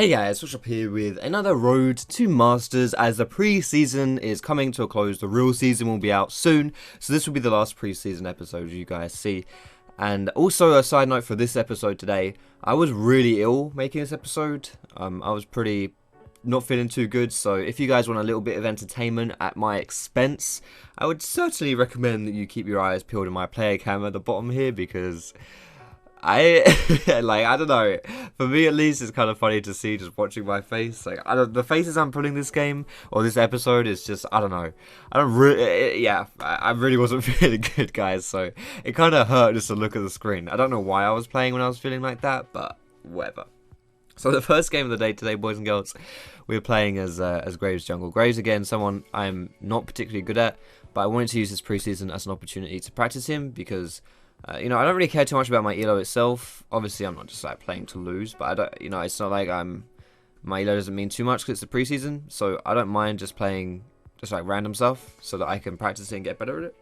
Hey guys, Foxdrop here with another Road to Masters as the pre-season is coming to a close. The real season will be out soon, so this will be the last pre-season episode you guys see. And also a side note for this episode today, I was really ill making this episode. I was pretty not feeling too good, so if you guys want a little bit of entertainment at my expense, I would certainly recommend that you keep your eyes peeled in my player cam at the bottom here, because I don't know, for me at least, it's kind of funny to see just watching my face. Like, the faces I'm putting this game or this episode is just, I don't know, I really wasn't feeling good, guys, so it kind of hurt just to look at the screen. I don't know why I was playing when I was feeling like that, but whatever. So the first game of the day today, boys and girls, we're playing as Graves Jungle. Graves, again, someone I'm not particularly good at, but I wanted to use this preseason as an opportunity to practice him because I don't really care too much about my elo itself. Obviously, I'm not just like playing to lose, but I don't, it's not like my elo doesn't mean too much because it's the preseason, so I don't mind just playing just like random stuff so that I can practice it and get better at it,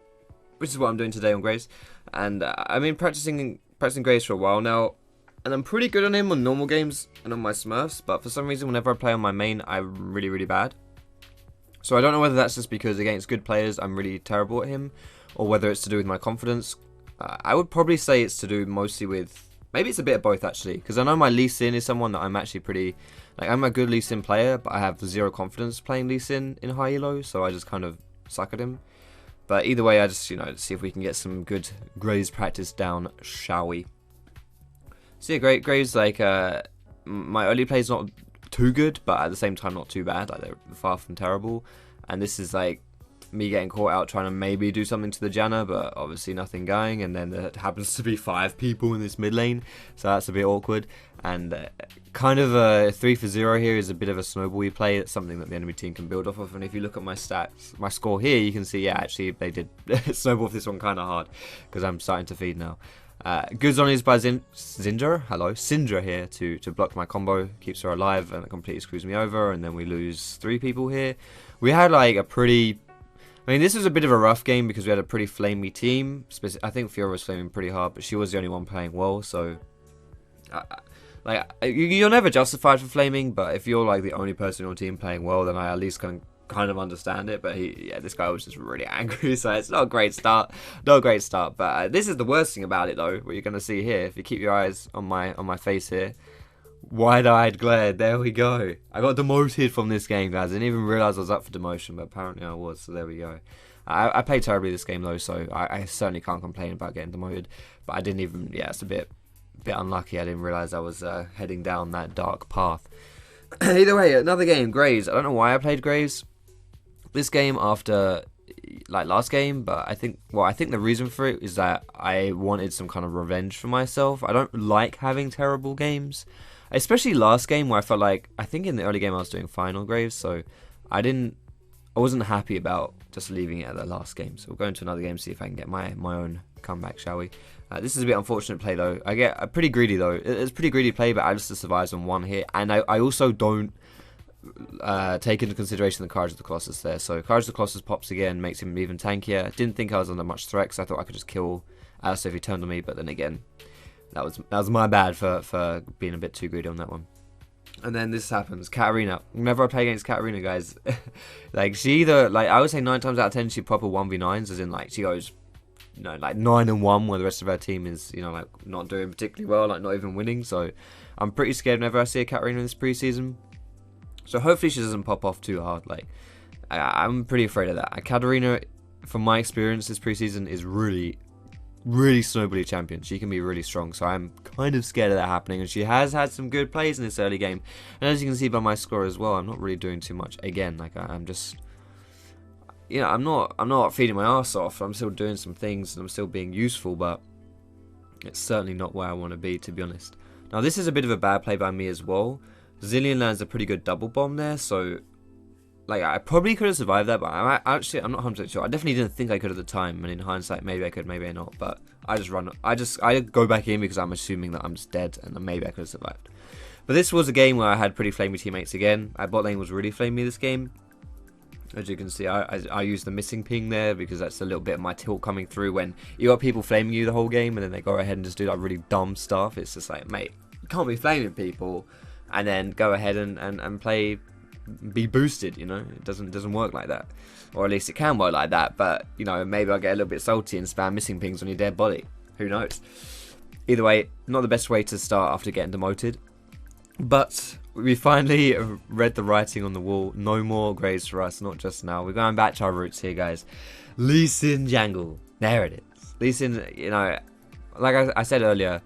which is what I'm doing today on Graves. And I've been practicing Graves for a while now, and I'm pretty good on him on normal games and on my Smurfs, but for some reason, whenever I play on my main, I'm really, really bad. So I don't know whether that's just because against good players, I'm really terrible at him, or whether it's to do with my confidence. I would probably say it's to do mostly with, maybe it's a bit of both actually, because I know my Lee Sin is someone that I'm actually pretty, I'm a good Lee Sin player, but I have zero confidence playing Lee Sin in high elo, so I just kind of suck at him. But either way, I just, see if we can get some good Graves practice down, shall we? So yeah, Graves, my early play is not too good, but at the same time not too bad, they're far from terrible, and this is me getting caught out trying to maybe do something to the Janna, but obviously nothing going, and then there happens to be 5 people in this mid lane, so that's a bit awkward, and kind of a 3 for 0 here is a bit of a snowball-y play. It's something that the enemy team can build off of, and if you look at my stats, my score here, you can see, yeah, actually they did snowball off this one kind of hard, because I'm starting to feed now. Good on is by Syndra here to block my combo, keeps her alive, and it completely screws me over, and then we lose 3 people here. We had a pretty, this was a bit of a rough game because we had a pretty flamey team. I think Fiora was flaming pretty hard, but she was the only one playing well, so you're never justified for flaming, but if you're the only person on your team playing well, then I at least can kind of understand it. But this guy was just really angry, so it's not a great start. But this is the worst thing about it though, what you're going to see here. If you keep your eyes on my face here, wide-eyed glare, there we go. I got demoted from this game, guys. I didn't even realise I was up for demotion, but apparently I was, so there we go. I played terribly this game though, so I certainly can't complain about getting demoted. But I didn't even, it's a bit unlucky. I didn't realise I was heading down that dark path. Either way, another game, Graves. I don't know why I played Graves this game after last game, but I think the reason for it is that I wanted some kind of revenge for myself. I don't like having terrible games, especially last game where I felt I think in the early game I was doing fine on Graves, so I wasn't happy about just leaving it at the last game. So we'll go into another game, see if I can get my own comeback, shall we? This is a bit unfortunate play though. I get pretty greedy though. It's pretty greedy play, but I just survived on 1 hit, and I also don't take into consideration the Courage of the Colossus there. So Courage of the Colossus pops again, makes him even tankier. Didn't think I was under much threat, because I thought I could just kill Alistair if he turned on me, but then again, that was my bad for being a bit too greedy on that one. And then this happens. Katarina. Whenever I play against Katarina, guys, she either, I would say 9 times out of 10 she proper 1v9s, as in she goes 9-1, where the rest of her team is not doing particularly well, not even winning. So I'm pretty scared whenever I see a Katarina in this preseason. So hopefully she doesn't pop off too hard. I'm pretty afraid of that. Katarina, from my experience this preseason, is really, really snowbally champion. She can be really strong, so I'm kind of scared of that happening. And she has had some good plays in this early game, and as you can see by my score as well, I'm not really doing too much. Again, I'm just, I'm not feeding my ass off. I'm still doing some things and I'm still being useful, but it's certainly not where I want to be, to be honest. Now this is a bit of a bad play by me as well. Zillion lands a pretty good double bomb there, so I probably could have survived that, but I'm not 100% sure. I definitely didn't think I could at the time, and in hindsight, maybe I could, maybe I not. But I go back in because I'm assuming that I'm just dead, and maybe I could have survived. But this was a game where I had pretty flamey teammates again. My bot lane was really flamey this game. As you can see, I used the missing ping there because that's a little bit of my tilt coming through when you got people flaming you the whole game, and then they go ahead and just do really dumb stuff. It's just mate, you can't be flaming people and then go ahead and play, be boosted. You know, it doesn't work like that, or at least it can work like that. But you know, maybe I'll get a little bit salty and spam missing pings on your dead body. Who knows? Either way, not the best way to start after getting demoted. But we finally read the writing on the wall. No more grades for us, not just now. We're going back to our roots here, guys. Lee Sin Jungle. There it is. Lee Sin, you know, like I said earlier,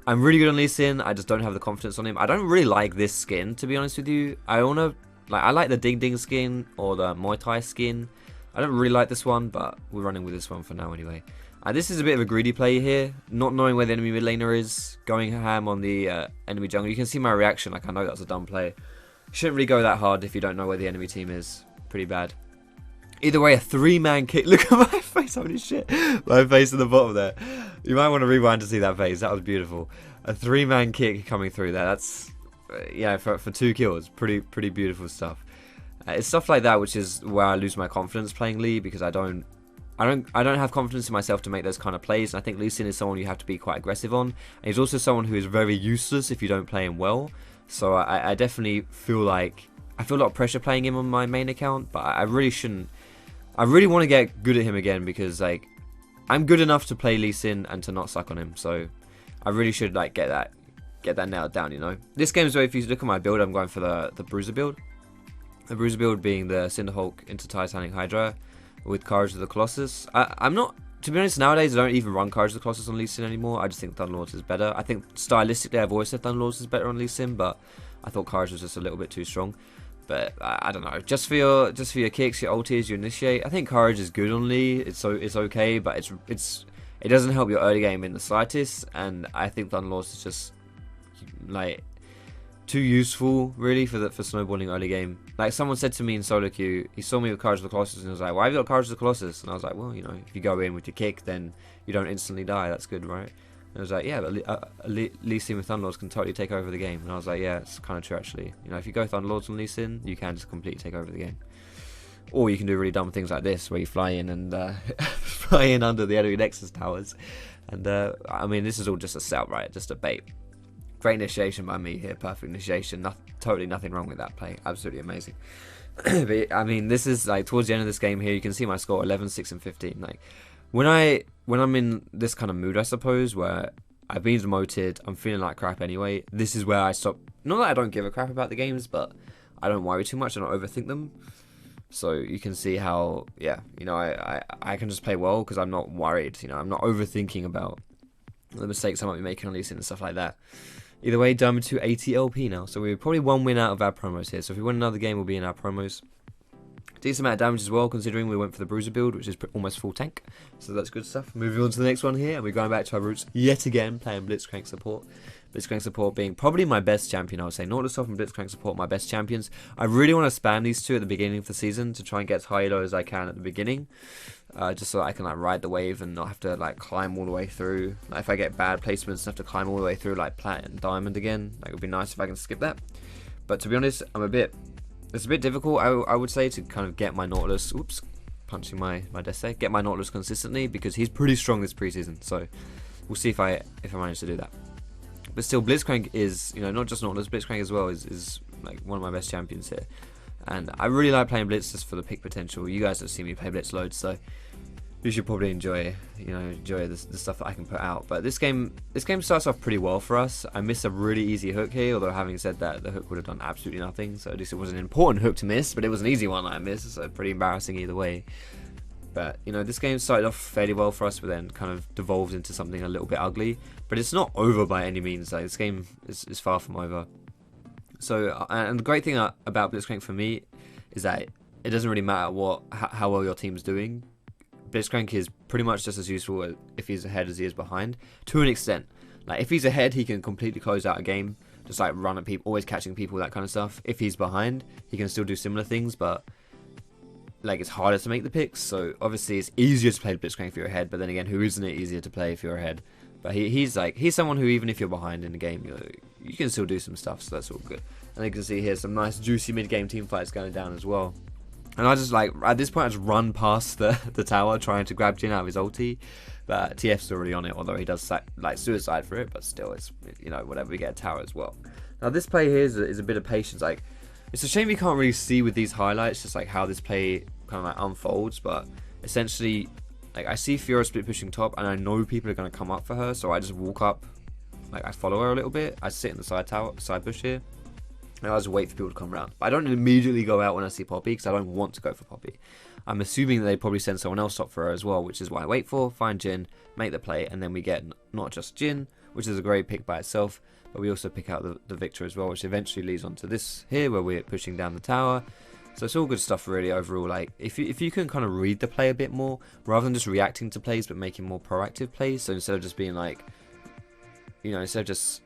I'm really good on Lee Sin. I just don't have the confidence on him. I don't really like this skin, to be honest with you. I like the Ding Ding skin or the Muay Thai skin. I don't really like this one, but we're running with this one for now anyway. This is a bit of a greedy play here, not knowing where the enemy mid laner is, going ham on the enemy jungle. You can see my reaction, like I know that's a dumb play. Shouldn't really go that hard if you don't know where the enemy team is. Pretty bad. Either way, a 3-man kick. Look at my face, holy shit. My face at the bottom there. You might want to rewind to see that face, that was beautiful. A 3-man kick coming through there, that's, yeah, for 2 kills. Pretty beautiful stuff. It's stuff like that which is where I lose my confidence playing Lee, because I don't have confidence in myself to make those kind of plays. And I think Lee Sin is someone you have to be quite aggressive on. And he's also someone who is very useless if you don't play him well. So I definitely feel like I feel a lot of pressure playing him on my main account, but I really shouldn't. I really want to get good at him again, because like I'm good enough to play Lee Sin and to not suck on him. So I really should like get that nailed down, you know. This game is where, if you look at my build, I'm going for the Bruiser build. The Bruiser build being the Cinderhulk into Titanic Hydra with Courage of the Colossus. I'm not, to be honest, nowadays I don't even run Courage of the Colossus on Lee Sin anymore. I just think Thunderlords is better. I think stylistically I've always said Thunderlords is better on Lee Sin, but I thought Courage was just a little bit too strong. But I don't know. Just for your kicks, your ultis, your initiate, I think Courage is good on Lee. It's okay, but it doesn't help your early game in the slightest. And I think Thunderlords is just like too useful really for snowballing early game. Like someone said to me in solo queue, he saw me with Courage of the Colossus and he was like, "Why have you got Courage of the Colossus?" And I was like, "Well, you know, if you go in with your kick, then you don't instantly die. That's good, right?" And I was like, "Yeah, but Lee Sin with Thunderlords can totally take over the game." And I was like, "Yeah, it's kind of true actually. You know, if you go Thunderlords on Lee Sin, you can just completely take over the game. Or you can do really dumb things like this, where you fly in and fly in under the enemy Nexus towers. And I mean, this is all just a setup, right? Just a bait. Great initiation by me here, perfect initiation. Totally nothing wrong with that play. Absolutely amazing. But I mean, this is like towards the end of this game here. You can see my score: 11, 6, and 15. Like when I'm in this kind of mood, I suppose, where I've been demoted, I'm feeling like crap anyway. This is where I stop. Not that I don't give a crap about the games, but I don't worry too much. I don't overthink them. So you can see how, yeah, you know, I can just play well because I'm not worried. You know, I'm not overthinking about the mistakes I might be making on Lee Sin and stuff like that. Either way, Diamond 2 80 LP now. So we're probably 1 win out of our promos here. So if we win another game, we'll be in our promos. Decent amount of damage as well, considering we went for the Bruiser build, which is almost full tank. So that's good stuff. Moving on to the next one here, and we're going back to our roots yet again, playing Blitzcrank support. Blitzcrank support being probably my best champion, I would say. Nautilus and Blitzcrank support, my best champions. I really want to spam these two at the beginning of the season to try and get as high elo as I can at the beginning. Just so that I can like ride the wave and not have to like climb all the way through. Like, if I get bad placements and have to climb all the way through like Plat and Diamond again, like, it would be nice if I can skip that. But to be honest, it's a bit difficult, I would say, to kind of get my Nautilus, oops, punching my death save, get my Nautilus consistently, because he's pretty strong this preseason. So we'll see if I manage to do that. But still, Blitzcrank is, you know, not just Nautilus, Blitzcrank as well is like one of my best champions here. And I really like playing Blitz just for the pick potential. You guys have seen me play Blitz loads, so you should probably enjoy the stuff that I can put out. But this game starts off pretty well for us. I missed a really easy hook here, although having said that, the hook would have done absolutely nothing. So at least it was an important hook to miss, but it was an easy one that I missed, so pretty embarrassing either way. But, you know, this game started off fairly well for us, but then kind of devolved into something a little bit ugly. But it's not over by any means. Like, this game is far from over. So, and the great thing about Blitzcrank for me is that it doesn't really matter how well your team's doing. Blitzcrank is pretty much just as useful if he's ahead as he is behind, to an extent. Like, if he's ahead, he can completely close out a game, just like run at people, always catching people, that kind of stuff. If he's behind, he can still do similar things, but like, it's harder to make the picks. So obviously it's easier to play Blitzcrank if you're ahead, but then again, who isn't it easier to play if you're ahead? But he's someone who, even if you're behind in the game, you can still do some stuff, so that's all good. And you can see here some nice juicy mid-game team fights going down as well. And I just, like, at this point, I just run past the tower trying to grab Jin out of his ulti. But TF's already on it, although he does like suicide for it. But still, it's, you know, whatever, we get a tower as well. Now this play here is a bit of patience. Like, it's a shame you can't really see with these highlights just like how this play kind of like unfolds, but essentially, like, I see Fiora split pushing top, and I know people are going to come up for her, so I just walk up, like, I follow her a little bit. I sit in the side push here, and I just wait for people to come around. But I don't immediately go out when I see Poppy, because I don't want to go for Poppy. I'm assuming that they probably send someone else up for her as well, which is why I wait for, find Jhin, make the play, and then we get not just Jhin, which is a great pick by itself, but we also pick out the Victor as well, which eventually leads on to this here, where we're pushing down the tower. So it's all good stuff really overall. Like, if you can kind of read the play a bit more, rather than just reacting to plays, but making more proactive plays. So instead of just being like, you know, instead of just,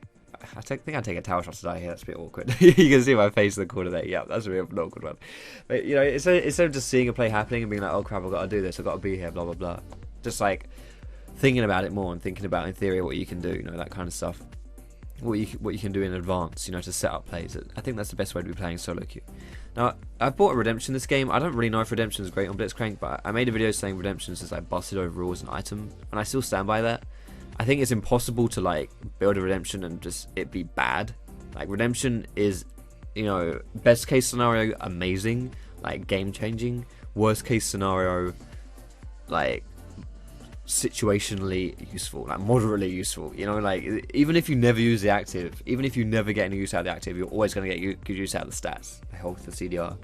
I think I take a tower shot to die here. That's a bit awkward. You can see my face in the corner there. Yeah, that's a real awkward one. But, you know, instead of just seeing a play happening and being like, oh crap, I've got to do this, I've got to be here, blah, blah, blah. Just like thinking about it more and thinking about, in theory, what you can do, you know, that kind of stuff. What you can do in advance, you know, to set up plays. I think that's the best way to be playing solo queue. Now, I've bought a Redemption this game. I don't really know if Redemption is great on Blitzcrank, but I made a video saying Redemption is like busted overall as an item, and I still stand by that. I think it's impossible to like build a Redemption and just it be bad. Like, Redemption is, you know, best case scenario amazing, like game changing. Worst case scenario, like situationally useful, like moderately useful, you know, like even if you never use the active, even if you never get any use out of the active, you're always going to get good use out of the stats, the health, the CDR.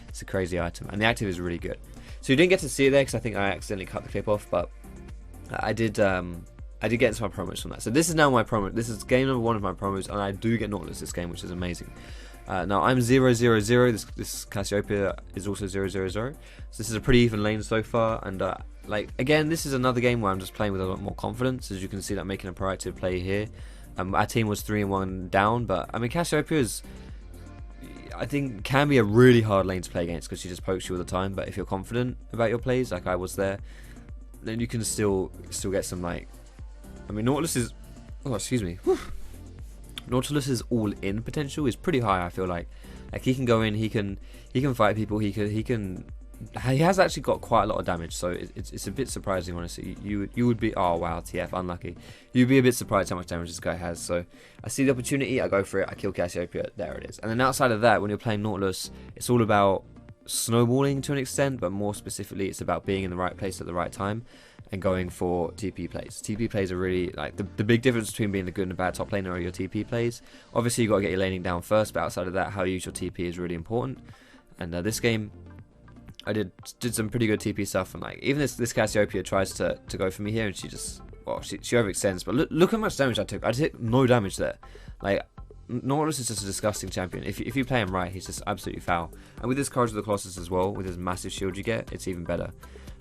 It's a crazy item, and the active is really good. So you didn't get to see it there because I think I accidentally cut the clip off, but I did get into my promos from that. So this is now my promo. This is game number 1 of my promos, and I do get Nautilus this game, which is amazing. Now I'm 0-0-0. This Cassiopeia is also 0-0-0. So this is a pretty even lane so far, and like, again, this is another game where I'm just playing with a lot more confidence. As you can see, that making a proactive play here. Our team was 3-1 down, but I mean, Cassiopeia is, I think, can be a really hard lane to play against because she just pokes you all the time. But if you're confident about your plays, like I was there, then you can still get some, like, I mean, Nautilus is, oh excuse me, Nautilus's all-in potential is pretty high. I feel like he can go in, he can fight people, he has actually got quite a lot of damage, so it's a bit surprising, honestly. You would be, oh wow, TF, unlucky. You'd be a bit surprised how much damage this guy has. So I see the opportunity, I go for it, I kill Cassiopeia, there it is. And then outside of that, when you're playing Nautilus, it's all about snowballing to an extent, but more specifically, it's about being in the right place at the right time and going for TP plays. TP plays are really, like, the big difference between being the good and the bad top laner are your TP plays. Obviously, you've got to get your laning down first, but outside of that, how you use your TP is really important. And this game, I did some pretty good TP stuff, and like, even this Cassiopeia tries to go for me here, and she just, well, she overextends. But look how much damage I took. I took no damage there. Like, Nautilus is just a disgusting champion. If you play him right, he's just absolutely foul. And with his Courage of the Colossus as well, with his massive shield you get, it's even better.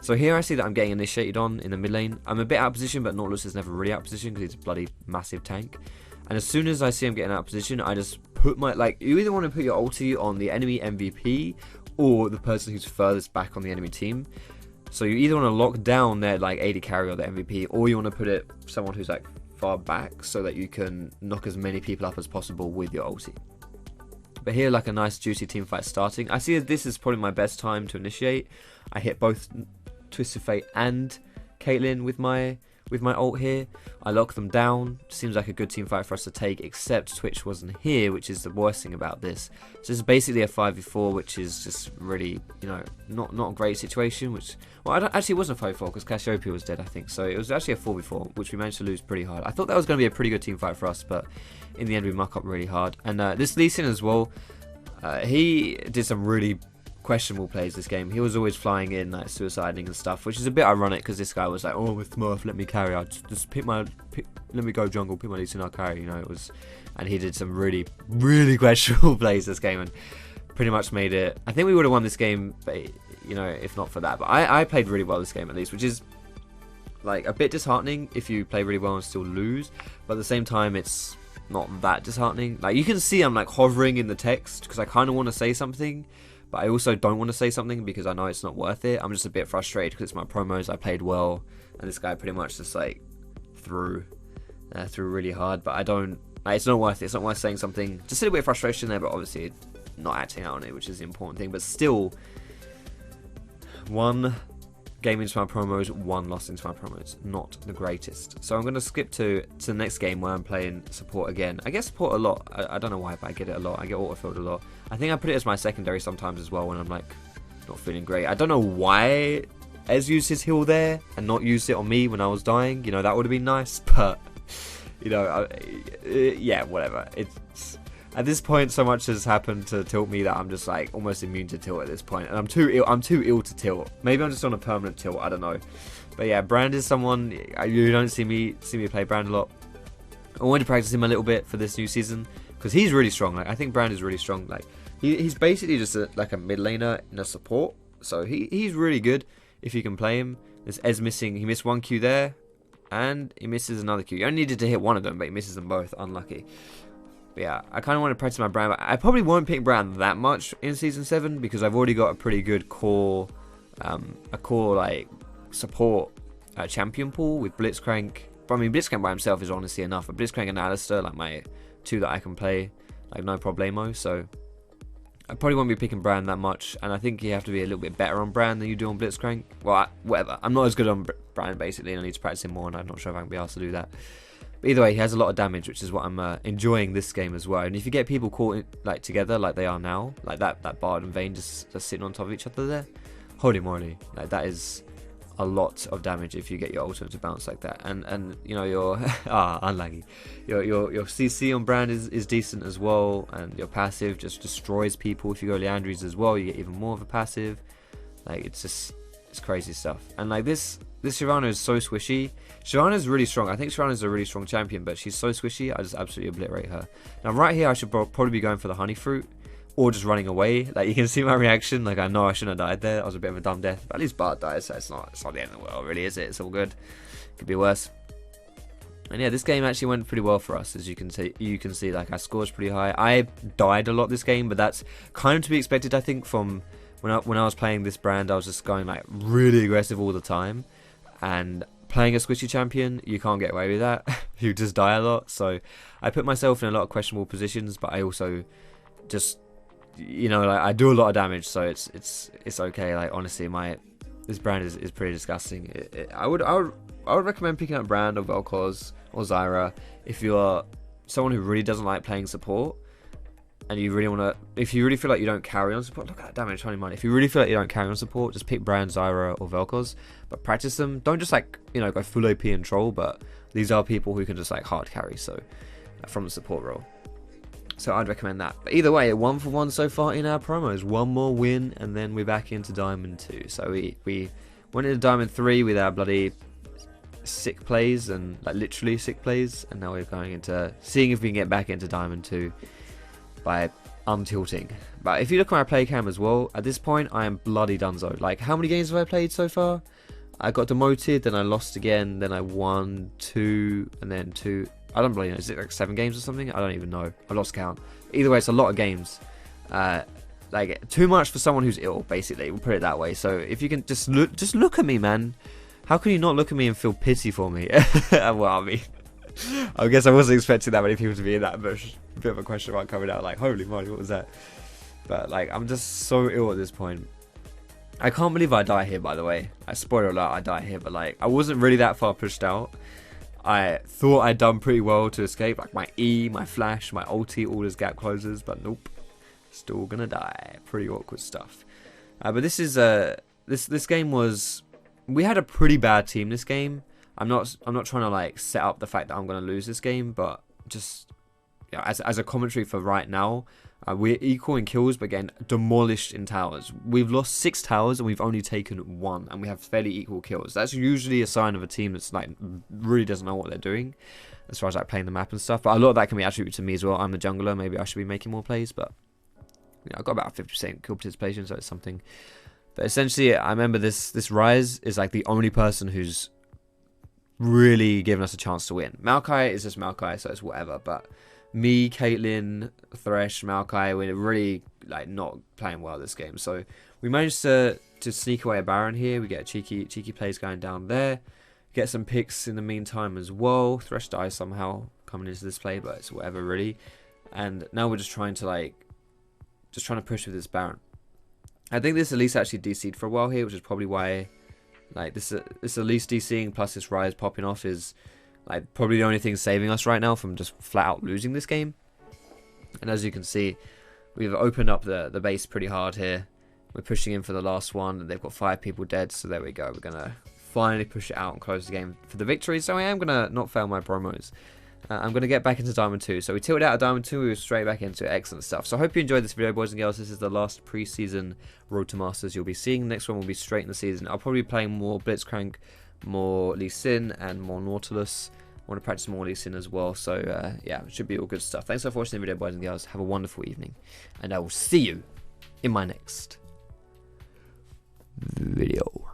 So here I see that I'm getting initiated on in the mid lane. I'm a bit out of position, but Nautilus is never really out of position because he's a bloody massive tank. And as soon as I see him getting out of position, I just put my, like, you either want to put your ulti on the enemy MVP or the person who's furthest back on the enemy team. So you either want to lock down their, like, AD carry or the MVP, or you want to put it someone who's, like, far back so that you can knock as many people up as possible with your ulti. But here, like, a nice juicy team fight starting. I see that this is probably my best time to initiate. I hit both Twisted Fate and Caitlyn with my ult here. I lock them down. Seems like a good team fight for us to take, except Twitch wasn't here, which is the worst thing about this. So it's basically a 5v4, which is just really, you know, not a great situation. Which, well, actually it wasn't a 5v4 because Cassiopeia was dead, I think. So it was actually a 4v4, which we managed to lose pretty hard. I thought that was going to be a pretty good team fight for us, but in the end we muck up really hard. And this Lee Sin as well, he did some really questionable plays this game. He was always flying in, like, suiciding and stuff, which is a bit ironic because this guy was like, oh, with Smurf, let me carry, I'll just let me go jungle, pick my Lee Sin, I'll carry, you know. It was, and he did some really questionable plays this game and pretty much made it, I think we would have won this game, but, you know, if not for that. But I played really well this game, at least, which is, like, a bit disheartening if you play really well and still lose, but at the same time it's not that disheartening. Like, you can see I'm, like, hovering in the text because I kind of want to say something, but I also don't want to say something because I know it's not worth it. I'm just a bit frustrated because it's my promos, I played well, and this guy pretty much just, like, threw really hard. But I don't, like, it's not worth it. It's not worth saying something. Just a little bit of frustration there, but obviously not acting out on it, which is the important thing. But still, one game into my promos, 1 loss into my promos. Not the greatest. So I'm going to skip to the next game where I'm playing support again. I get support a lot. I don't know why, but I get it a lot. I get autofilled a lot. I think I put it as my secondary sometimes as well when I'm like not feeling great. I don't know why Ez used his heal there and not used it on me when I was dying. You know, that would have been nice, but you know, yeah, whatever. It's at this point, so much has happened to tilt me that I'm just like almost immune to tilt at this point, and I'm too ill to tilt. Maybe I'm just on a permanent tilt. I don't know, but yeah, Brand is someone you don't see me play Brand a lot. I wanted to practice him a little bit for this new season because he's really strong. Like I think Brand is really strong. Like he's basically just like a mid laner in a support, so he's really good if you can play him. There's Ez missing. He missed 1 Q there, and he misses another Q. You only needed to hit one of them, but he misses them both. Unlucky. But yeah, I kind of want to practice my Brand. But I probably won't pick Brand that much in Season 7 because I've already got a pretty good core, like support champion pool with Blitzcrank. But I mean, Blitzcrank by himself is honestly enough. But Blitzcrank and Alistair, like my 2 that I can play, like no problemo. So I probably won't be picking Brand that much. And I think you have to be a little bit better on Brand than you do on Blitzcrank. Well, whatever. I'm not as good on Brand basically, and I need to practice him more. And I'm not sure if I can be asked to do that. Either way, he has a lot of damage, which is what I'm enjoying this game as well. And if you get people caught like together, like they are now, like that Bard and Vayne just sitting on top of each other there, holy moly, like that is a lot of damage if you get your ultimate to bounce like that. And you know your unlucky, your CC on Brand is decent as well, and your passive just destroys people. If you go Leandries as well, you get even more of a passive. Like it's crazy stuff. And like this Shyvana is so squishy. Shyvana is really strong. I think Shyvana is a really strong champion, but she's so squishy, I just absolutely obliterate her. Now right here, I should probably be going for the honey fruit, or just running away. Like you can see my reaction. Like I know I shouldn't have died there. That was a bit of a dumb death. But at least Bart died, so it's not the end of the world, really, is it? It's all good. Could be worse. And yeah, this game actually went pretty well for us, as you can see. You can see like our scores pretty high. I died a lot this game, but that's kind of to be expected, I think, from when I was playing this Brand. I was just going like really aggressive all the time, and playing a squishy champion, you can't get away with that. You just die a lot. So I put myself in a lot of questionable positions, but I also just, you know, like I do a lot of damage, so it's okay. Like honestly, this Brand is pretty disgusting. I would recommend picking up Brand or Vel'Koz or Zyra if you are someone who really doesn't like playing support, and you really want to, if you really feel like you don't carry on support, look at that damage, 20 money. If you really feel like you don't carry on support, just pick Brand, Zyra, or Vel'Koz, but practice them. Don't just like, you know, go full OP and troll, but these are people who can just like hard carry, so from the support role. So I'd recommend that. But either way, 1 for 1 so far in our promos. 1 more win, and then we're back into Diamond 2. So we went into Diamond 3 with our bloody sick plays, and like literally sick plays, and now we're going into seeing if we can get back into Diamond 2 by untilting. But if you look at my play cam as well, at this point I am bloody donezo. Like how many games have I played so far? I got demoted, then I lost again, then I won 2, and then 2. I don't really know. Is it like 7 games or something? I don't even know. I lost count. Either way, it's a lot of games. Like too much for someone who's ill, basically. We'll put it that way. So if you can just look at me, man. How can you not look at me and feel pity for me? Well, I mean, I guess I wasn't expecting that many people to be in that bush. A bit of a question mark coming out. Like, holy moly, what was that? But like, I'm just so ill at this point. I can't believe I die here, by the way. Spoiler alert, I die here. But like, I wasn't really that far pushed out. I thought I'd done pretty well to escape, like my E, my flash, my ulti, all his gap closers, but nope, still gonna die. Pretty awkward stuff. But this is this game was, we had a pretty bad team this game. I'm not trying to like set up the fact that I'm gonna lose this game, but just, you know, as a commentary for right now, we're equal in kills, but again demolished in towers. We've lost 6 towers and we've only taken 1, and we have fairly equal kills. That's usually a sign of a team that's like really doesn't know what they're doing as far as like playing the map and stuff. But a lot of that can be attributed to me as well. I'm the jungler. Maybe I should be making more plays, but you know, I got about 50% kill participation, so it's something. But essentially, I remember this Rise is like the only person who's really given us a chance to win. Maokai is just Maokai, so it's whatever. But me, Caitlyn, Thresh, Maokai, we're really like not playing well this game. So we managed to sneak away a Baron here. We get cheeky plays going down there. Get some picks in the meantime as well. Thresh dies somehow coming into this play, but it's whatever really. And now we're just trying to push with this Baron. I think this Elise actually DC'd for a while here, which is probably why Like this Elise DCing plus this Rise popping off is like probably the only thing saving us right now from just flat out losing this game. And as you can see, we've opened up the base pretty hard here. We're pushing in for the last one. They've got 5 people dead, so there we go. We're going to finally push it out and close the game for the victory. So I am going to not fail my promos. I'm going to get back into Diamond 2. So we tilted out of Diamond 2, we were straight back into it. Excellent stuff. So I hope you enjoyed this video, boys and girls. This is the last pre-season Road to Masters you'll be seeing. The next one will be straight in the season. I'll probably be playing more Blitzcrank, more Lee Sin, and more Nautilus. I want to practice more Lee Sin as well. So yeah, it should be all good stuff. Thanks for watching the video, boys and girls. Have a wonderful evening. And I will see you in my next video.